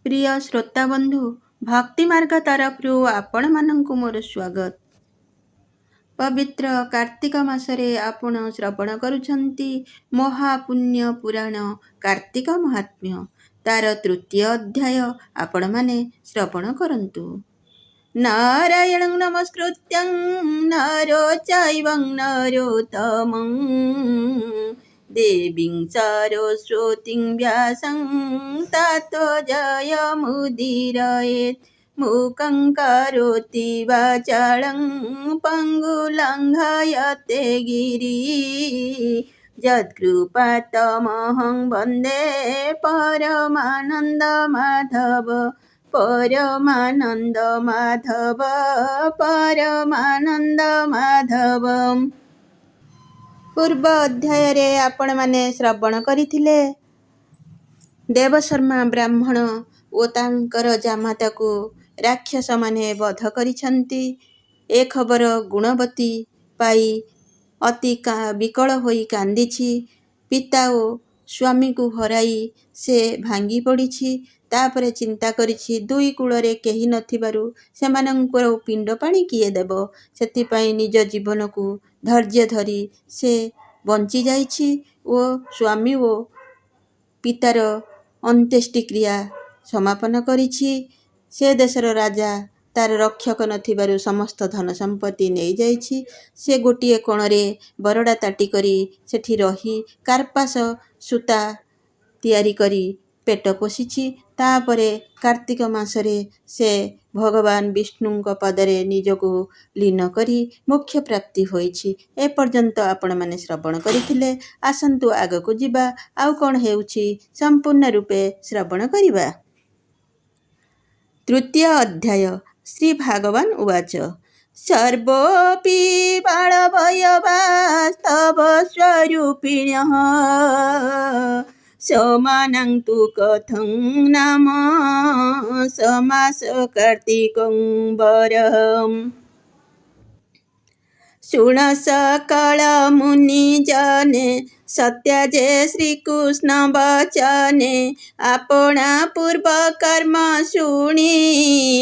प्रिय श्रोता बंधु भक्ति मार्ग तरफରୁ ଆପଣମାନଙ୍କୁ ମୋର ସ୍ୱାଗତ। ପବିତ୍ର କାର୍ତ୍ତିକ ମାସରେ ଆପଣ ଶ୍ରବଣ କରୁଛନ୍ତି ମହାପୁଣ୍ୟ ପୁରାଣ କାର୍ତ୍ତିକ ମହାତ୍ମ୍ୟ। ତାର ତୃତୀୟ ଅଧ୍ୟାୟ ଆପଣମାନେ ଶ୍ରବଣ କରନ୍ତୁ। ନାରାୟଣଂ ନମସ୍କୃତ୍ୟଂ ନରୋ ଚୈବଂ ନରୋତ୍ତମଂ ଦେବୀଂ ସରସ୍ୱତୀଂ व्यासं ततो जयमुदीरयेत् मूकं करोति वाचालं पङ्गुलङ्घयते गिरिं यत्कृपातमहं वन्दे परमानन्दमाधव परमानନ୍ଦ ମାଧବ ପରମାନନ୍ଦ ମାଧବ। ପୂର୍ବ ଅଧ୍ୟାୟରେ ଆପଣମାନେ ଶ୍ରବଣ କରିଥିଲେ ଦେବଶର୍ମା ବ୍ରାହ୍ମଣ ଓ ତାଙ୍କର ଜାମାତାକୁ ରାକ୍ଷସମାନେ ବଧ କରିଛନ୍ତି। ଏ ଖବର ଗୁଣବତୀ ପାଇ ଅତି ବିକଳ ହୋଇ କାନ୍ଦିଛି। ପିତା ଓ ସ୍ୱାମୀକୁ ହରାଇ ସେ ଭାଙ୍ଗି ପଡ଼ିଛି। ତାପରେ ଚିନ୍ତା କରିଛି, ଦୁଇ କୂଳରେ କେହି ନଥିବାରୁ ସେମାନଙ୍କର ପିଣ୍ଡ ପାଣି କିଏ ଦେବ? ସେଥିପାଇଁ ନିଜ ଜୀବନକୁ ଧୈର୍ଯ୍ୟ ଧରି ସେ ବଞ୍ଚିଯାଇଛି ଓ ସ୍ୱାମୀ ଓ ପିତାର ଅନ୍ତ୍ୟେଷ୍ଟିକ୍ରିୟା ସମାପନ କରିଛି। ସେ ଦେଶର ରାଜା ତାର ରକ୍ଷକ ନଥିବାରୁ ସମସ୍ତ ଧନ ସମ୍ପତ୍ତି ନେଇଯାଇଛି। ସେ ଗୋଟିଏ କୋଣରେ ବରଡ଼ା ତାଟି କରି ସେଠି ରହି କାର୍ପାସ ସୂତା ତିଆରି କରି ପେଟ ପୋଷିଛି। ତାପରେ କାର୍ତ୍ତିକ ମାସରେ ସେ ଭଗବାନ ବିଷ୍ଣୁଙ୍କ ପଦରେ ନିଜକୁ ଲୀନ କରି ମୋକ୍ଷ ପ୍ରାପ୍ତି ହୋଇଛି। ଏପର୍ଯ୍ୟନ୍ତ ଆପଣମାନେ ଶ୍ରବଣ କରିଥିଲେ। ଆସନ୍ତୁ ଆଗକୁ ଯିବା। ଆଉ କ'ଣ ହେଉଛି ସମ୍ପୂର୍ଣ୍ଣ ରୂପେ ଶ୍ରବଣ କରିବା। ତୃତୀୟ ଅଧ୍ୟାୟ। ଶ୍ରୀ ଭଗବାନ ଉବାଚ ସର୍ବୋପି ବାଳଭୟବାସ୍ତବ ସ୍ୱରୂପିଣଃ ସମାନଂ ତୁ କଥଂ ନାମ ସମାସ କାର୍ତ୍ତିକଂ ବରମ୍। ଶୁଣ ସକଳ ମୁନି ଜନେ ସତ୍ୟଜେ ଶ୍ରୀକୃଷ୍ଣ ବଚନେ ଆପଣା ପୂର୍ବ କର୍ମ ଶୁଣି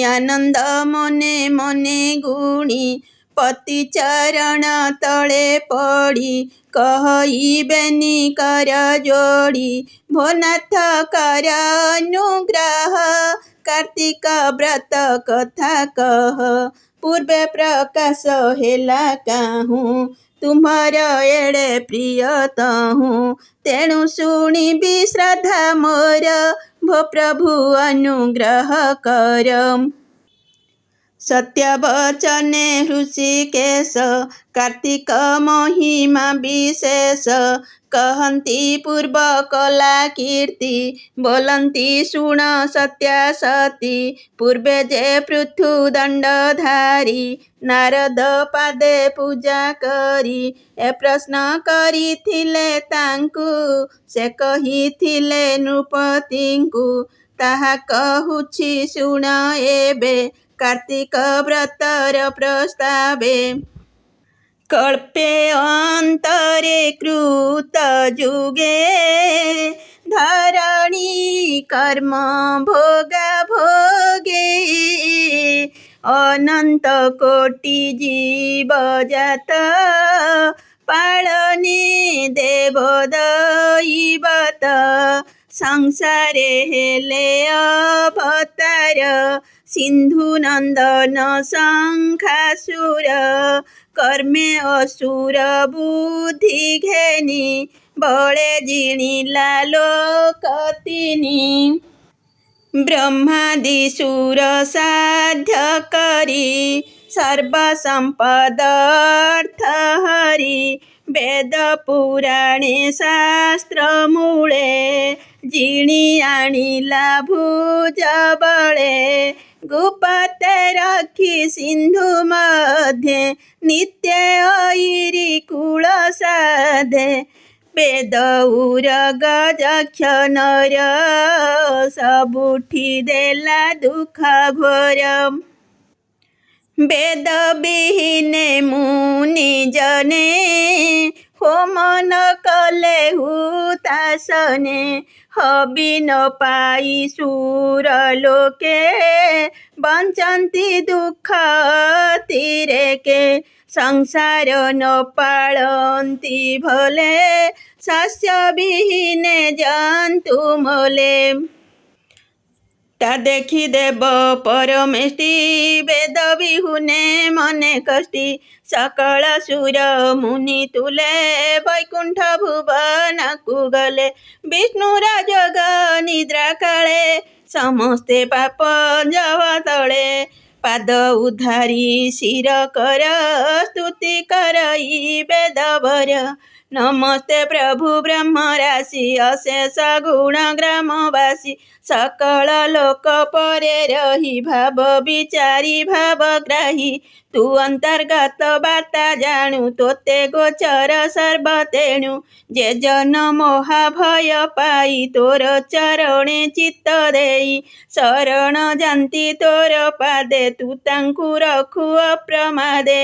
ଆନନ୍ଦ ମନେ ମନେ ଗୁଣି ପତି ଚରଣ ତଳେ ପଡ଼ି କହିବେନି କର ଯୋଡ଼ି ଭୋନାଥ କର ଅନୁଗ୍ରହ କାର୍ତ୍ତିକ ବ୍ରତ କଥା କହ ପୂର୍ବେ ପ୍ରକାଶ ହେଲା କାହୁଁ ତୁମର ଏଡ଼େ ପ୍ରିୟ ତହୁଁ ତେଣୁ ଶୁଣିବି ଶ୍ରଦ୍ଧା ମୋର ଭୋ ପ୍ରଭୁ ଅନୁଗ୍ରହ କର। ସତ୍ୟବଚନେ ହୃଷିକେଶ କାର୍ତ୍ତିକ ମହିମା ବିଶେଷ କହନ୍ତି ପୂର୍ବ କଲା କୀର୍ତ୍ତି ବୋଲନ୍ତି ଶୁଣ ସତ୍ୟାସତୀ ପୂର୍ବେ ଯେ ପୃଥୁ ଦଣ୍ଡଧାରୀ ନାରଦ ପାଦେ ପୂଜା କରି ଏ ପ୍ରଶ୍ନ କରିଥିଲେ ତାଙ୍କୁ ସେ କହିଥିଲେ ନୃପତିଙ୍କୁ ତାହା କହୁଛି ଶୁଣ ଏବେ କାର୍ତ୍ତିକ ବ୍ରତର ପ୍ରସ୍ତାବେ। କଳ୍ପେ ଅନ୍ତରେ କୃତ ଯୁଗେ ଧରଣୀ କର୍ମ ଭୋଗା ଭୋଗେ ଅନନ୍ତ କୋଟି ଜୀବଜାତ ପାଳନେ ଦେବ ଦୈବତ ସଂସାରେ ହେଲେ ଅବତାର ସିନ୍ଧୁ ନନ୍ଦନ ଶଙ୍ଖାସୁର କର୍ମେ ଅସୁର ବୁଦ୍ଧି ଘେନି ବଳେ ଜିଣିଲା ଲୋକ ତିନି ବ୍ରହ୍ମାଦି ସୁର ସାଧ୍ୟ କରି ସର୍ବ ସମ୍ପଦ ଅର୍ଥ ହରି ବେଦ ପୁରାଣେ ଶାସ୍ତ୍ର ମୂଳେ ଜିଣି ଆଣିଲା ଭୁଜ ବଳେ ଗୁପତେ ରଖି ସିନ୍ଧୁ ମଧ୍ୟେ ନିତ୍ୟ ଐରି କୂଳ ସାଧେ ବେଦ ଉରଗ ଯକ୍ଷ ନର ସବୁଠି ଦେଲା ଦୁଃଖ ଘୋର ବେଦ ବିହୀନେ ମୁନି ଜନେ ହୋମ ନ କଲେ ହୁତାସନେ ହବି ନ ପାଇ ସୁର ଲୋକେ ବଞ୍ଚନ୍ତି ଦୁଃଖ ତିରେକେ ସଂସାର ନ ପାଳନ୍ତି ଭଲେ ଶସ୍ୟ ବିହୀନେ ଜନ୍ତୁ ମୋଲେ ତା ଦେଖି ଦେବ ପରମେଷ୍ଟି ବେଦ ବିହୁନେ ମନେ କଷ୍ଟି ସକଳ ସୁର ମୁନି ତୁଲେ ବୈକୁଣ୍ଠ ଭୁବନକୁ ଗଲେ ବିଷ୍ଣୁର ଯୋଗ ନିଦ୍ରା କାଳେ ସମସ୍ତେ ପାପ ଜବ ତଳେ ପାଦ ଉଦ୍ଧାରି ଶିର କର ସ୍ତୁତି କରଇ ବେଦବର ନମସ୍ତେ ପ୍ରଭୁ ବ୍ରହ୍ମ ରାଶି ଅଶେଷ ଗୁଣ ଗ୍ରାମବାସୀ ସକଳ ଲୋକ ପରେ ରହି ଭାବ ବିଚାରି ଭାବଗ୍ରାହୀ ତୁ ଅନ୍ତର୍ଗତ ବାର୍ତ୍ତା ଜାଣୁ ତୋତେ ଗୋଚର ସର୍ବ ତେଣୁ ଯେ ଜନ ମହାଭୟ ପାଇ ତୋର ଚରଣେ ଚିତ୍ତ ଦେଇ ଶରଣ ଯାନ୍ତି ତୋର ପାଦେ ତୁ ତାଙ୍କୁ ରଖୁ ଅପ୍ରମାଦେ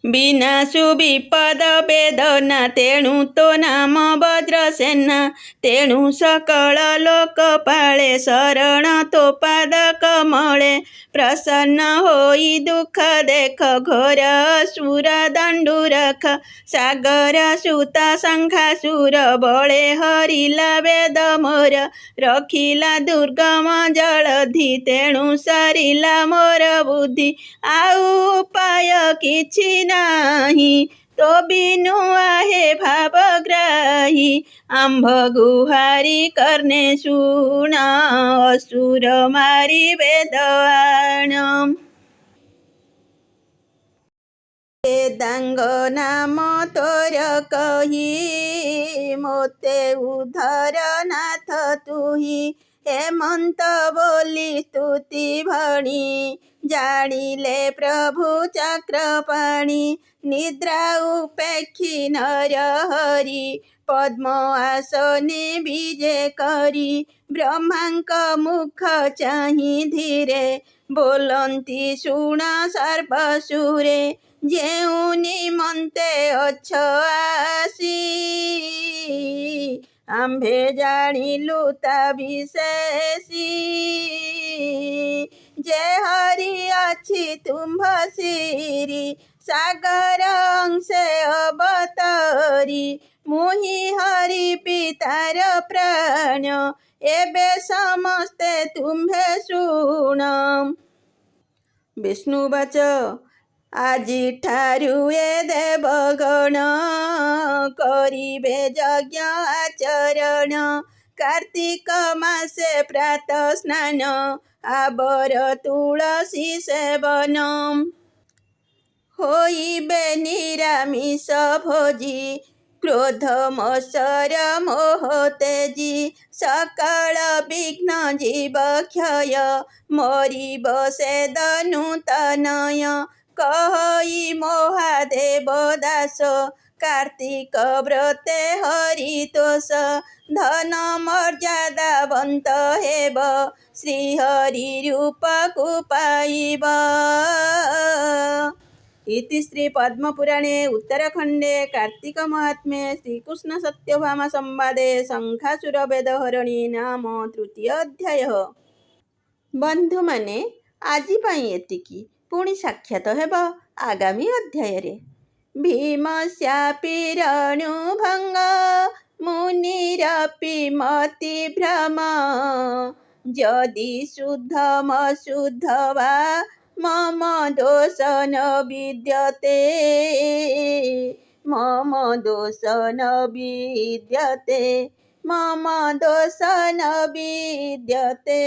ବିନାଶୁ ବିପଦ ବେଦନା ତେଣୁ ତୋ ନାମ ବଜ୍ରସେନା ତେଣୁ ସକଳ ଲୋକ ପାଳେ ଶରଣ ତୋ ପାଦ କମଳେ ପ୍ରସନ୍ନ ହୋଇ ଦୁଃଖ ଦେଖ ଘୋର ଅସୁର ଦଣ୍ଡୁ ରଖ ସାଗର ସୁତ ଶଙ୍ଖାସୁର ବଳେ ହରିଲା ବେଦ ମୋର ରଖିଲା ଦୁର୍ଗମ ଜଳଧି ତେଣୁ ସରିଲା ମୋର ବୁଦ୍ଧି ଆଉ ଉପାୟ କିଛି ନାହିଁ ତୋ ବିନୁ ଆହେ ଭାବଗ୍ରାହୀ ଆମ୍ଭ ଗୁହାରି କର୍ଣ୍ଣେ ଶୁଣ ଅସୁର ମାରି ବେଦ ଆଣ ବେଦାଙ୍ଗ ନାମ ତୋର କହି ମୋତେ ଉଦ୍ଧର ନାଥ ତୁହି ହେମନ୍ତ ବୋଲି ସ୍ତୁତି ଭଣି ଜାଣିଲେ ପ୍ରଭୁ ଚକ୍ରପାଣି ନିଦ୍ରା ଉପେକ୍ଷୀ ନର ହରି ପଦ୍ମ ଆସନେ ବିଜେ କରି ବ୍ରହ୍ମାଙ୍କ ମୁଖ ଚାହିଁ ଧୀରେ ବୋଲନ୍ତି ଶୁଣ ସର୍ବସୁରେ ଯେଉଁ ନିମନ୍ତେ ଅଛ ଆସି ଆମ୍ଭେ ଜାଣିଲୁ ତା ବିଶେଷୀ ଯେ ହରି ଅଛି ତୁମ୍ଭ ଶିରି ସାଗର ଅଂଶେ ଅବତରି ମୁହିଁ ହରି ପିତାର ପ୍ରାଣ ଏବେ ସମସ୍ତେ ତୁମ୍ଭେ ଶୁଣ ବିଷ୍ଣୁବାଚ ଆଜିଠାରୁ ଏ ଦେବଗଣ କରିବେ ଯଜ୍ଞ ଆଚରଣ କାର୍ତ୍ତିକ ମାସେ ପ୍ରାତଃ ସ୍ନାନ ଆବର ତୁଳସୀ ସେବନ ହୋଇବେ ନିରାମିଷ ଭୋଜି କ୍ରୋଧ ମତ୍ସର ମୋହ ତେଜି ସକଳ ବିଘ୍ନ ଜୀବ କ୍ଷୟ ମରିବ ସେଦ ନୂତନୟ କହି ମହାଦେବ ଦାସ କାର୍ତ୍ତିକ ବ୍ରତେ ହରିତୋଷ ଧନ ମର୍ଯ୍ୟାଦାବନ୍ତ ହେବ ଶ୍ରୀହରି ରୂପକୁ ପାଇବ इति श्री पद्मपुराणे उत्तरखंडे कार्तिक महात्म्ये श्रीकृष्ण सत्यभामा संवादे शंखासुर बेदहरणी नाम तृतीय अध्याय बंधु माने आजि पई एतिकी पुणी साक्षात हेब आगामी अध्याय रे भीमस्यापि रणुभंग मुनिरपि मति भ्रम जदि शुद्धमशुद्ध वा मम दोष न विद्यते मम दोष न विद्यते मम दोष न विद्यते।